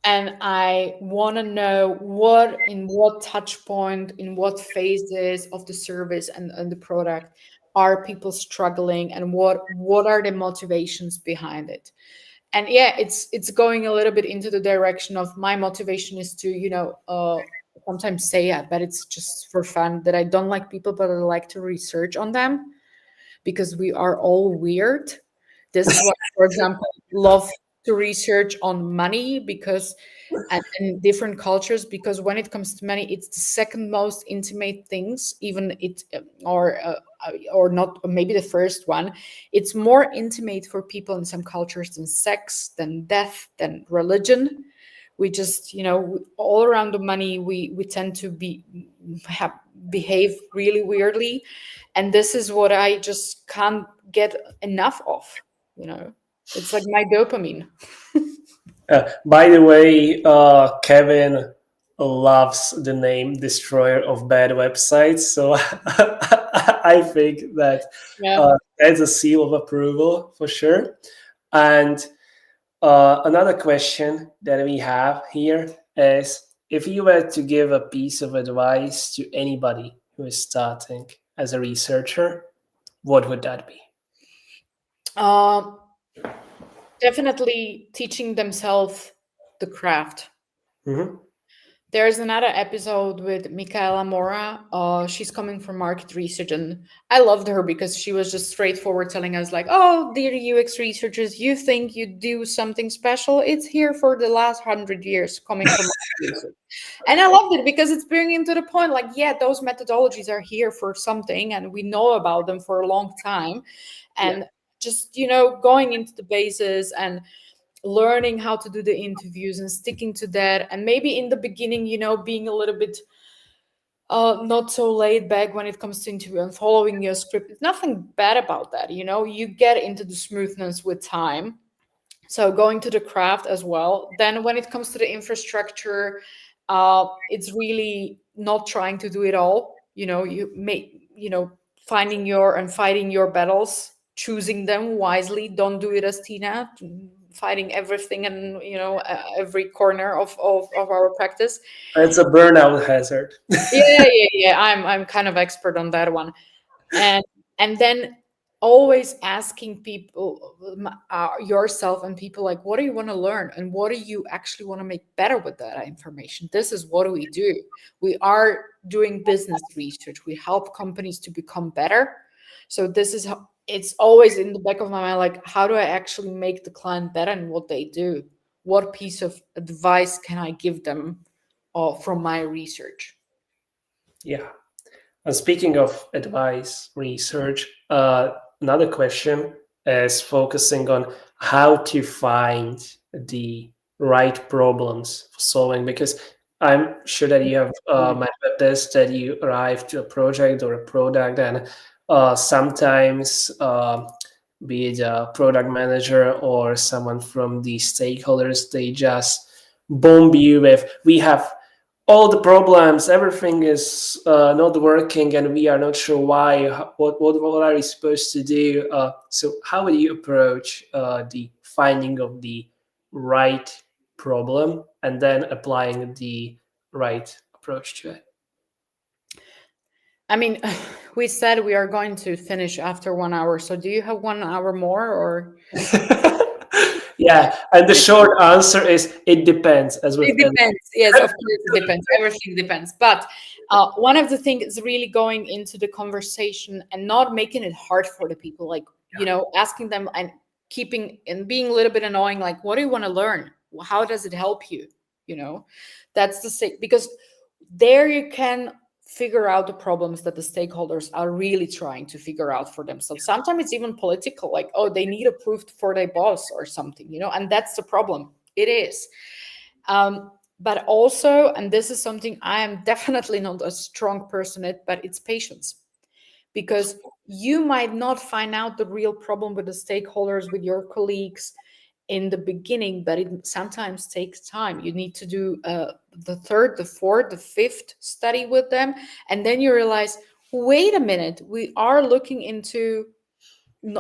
B: And I want to know in what touch point, in what phases of the service and the product are people struggling, and what are the motivations behind it. And yeah, it's going a little bit into the direction of my motivation is to, sometimes say, yeah, but it's just for fun, that I don't like people, but I like to research on them, because we are all weird. This is what, for example, love to research on money, because and different cultures, because when it comes to money, it's the second most intimate things, even or not, or maybe the first one. It's more intimate for people in some cultures than sex, than death, than religion. We just, all around the money, we tend to behave really weirdly, and this is what I just can't get enough of. It's like my dopamine.
A: By the way, Kevin loves the name Destroyer of Bad Websites. So I think that
B: Yeah.
A: that's a seal of approval for sure. And another question that we have here is, if you were to give a piece of advice to anybody who is starting as a researcher, what would that be?
B: Um, Definitely teaching themselves the craft.
A: Mm-hmm.
B: There's another episode with Michaela Mora. She's coming from market research, and I loved her because she was just straightforward, telling us like, "Oh, dear UX researchers, you think you do something special? It's here for the last 100 years, coming from market research." And I loved it because it's bringing to the point, like, yeah, those methodologies are here for something, and we know about them for a long time, and just going into the bases and learning how to do the interviews and sticking to that, and maybe in the beginning being a little bit not so laid back when it comes to interview and following your script. It's nothing bad about that. You get into the smoothness with time, so going to the craft as well. Then when it comes to the infrastructure, it's really not trying to do it all. You may finding your and fighting your battles, choosing them wisely. Don't do it as Tina, fighting everything and every corner of our practice.
A: It's a burnout hazard.
B: Yeah. I'm kind of expert on that one. And then always asking people, yourself and people, like, what do you want to learn and what do you actually want to make better with that information? This is what we do. We are doing business research. We help companies to become better. So this is how it's always in the back of my mind, like, how do I actually make the client better in what they do? What piece of advice can I give them from my research?
A: Yeah. And speaking of advice, research, another question is focusing on how to find the right problems for solving, because I'm sure that you have met with this, that you arrive to a project or a product, and sometimes be it a product manager or someone from the stakeholders, they just bomb you with, we have all the problems, everything is not working, and we are not sure why. What are we supposed to do? So how would you approach the finding of the right problem and then applying the right approach to it?
B: I mean, we said we are going to finish after 1 hour. So do you have 1 hour more or?
A: Yeah, and the short answer is it depends. As with
B: It depends. Yes, of course, it depends. Everything depends. But one of the things is really going into the conversation and not making it hard for the people, like, asking them and keeping and being a little bit annoying, like, what do you want to learn? How does it help you? That's the thing, because there you can figure out the problems that the stakeholders are really trying to figure out for themselves. Sometimes it's even political, like, oh, they need a proof for their boss or something, and that's the problem. It is. But also, and this is something I am definitely not a strong person at, but it's patience. Because you might not find out the real problem with the stakeholders, with your colleagues in the beginning, but it sometimes takes time. You need to do the third, the fourth, the fifth study with them. And then you realize, wait a minute, we are looking into we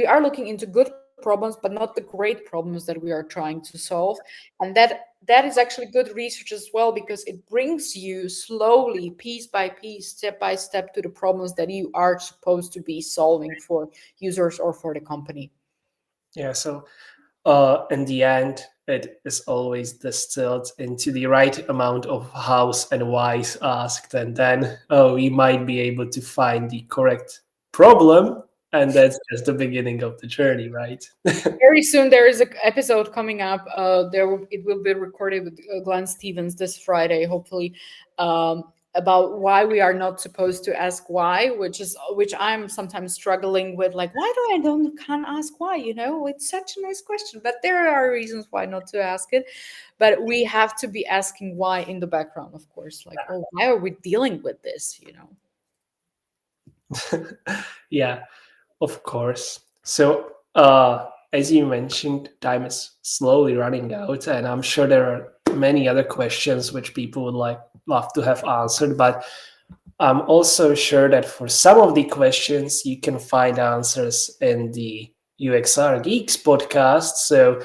B: are looking into good problems, but not the great problems that we are trying to solve. And that is actually good research as well, because it brings you slowly, piece by piece, step by step, to the problems that you are supposed to be solving for users or for the company.
A: Yeah, so in the end, it is always distilled into the right amount of hows and whys asked, and then we might be able to find the correct problem, and that's just the beginning of the journey, right?
B: Very soon there is an episode coming up. It will be recorded with Glenn Stevens this Friday, hopefully, about why we are not supposed to ask why, which I'm sometimes struggling with. Like, why do I can't ask why? It's such a nice question, but there are reasons why not to ask it. But we have to be asking why in the background, of course. Like, oh, why are we dealing with this?
A: Yeah, of course. So, as you mentioned, time is slowly running out, and I'm sure there are many other questions which people would love to have answered. But I'm also sure that for some of the questions, you can find answers in the UXR Geeks podcast. So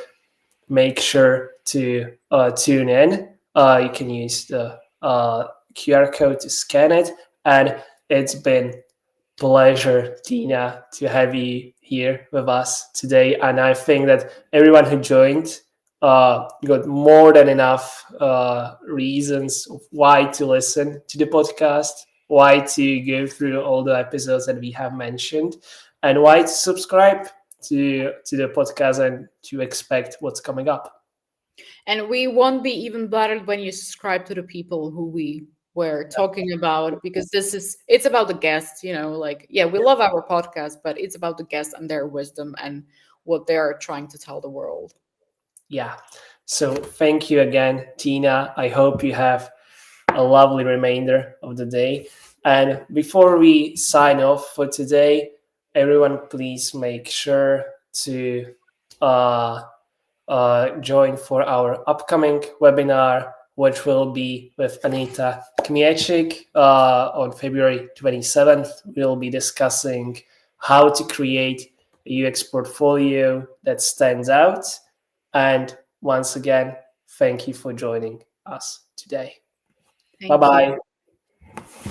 A: make sure to tune in. You can use the QR code to scan it, and it's been pleasure, Tina, to have you here with us today. And I think that everyone who joined got more than enough reasons of why to listen to the podcast, why to go through all the episodes that we have mentioned, and why to subscribe to the podcast and to expect what's coming up.
B: And we won't be even bothered when you subscribe to the people who we were talking about, because it's about the guests, like, yeah, we love our podcast, but it's about the guests and their wisdom and what they're trying to tell the world.
A: Yeah. So thank you again, Tina. I hope you have a lovely remainder of the day. And before we sign off for today, everyone, please make sure to join for our upcoming webinar, which will be with Anita Kmiecik on February 27th. We'll be discussing how to create a UX portfolio that stands out. And once again, thank you for joining us today.
B: Thank you.
A: Bye-bye.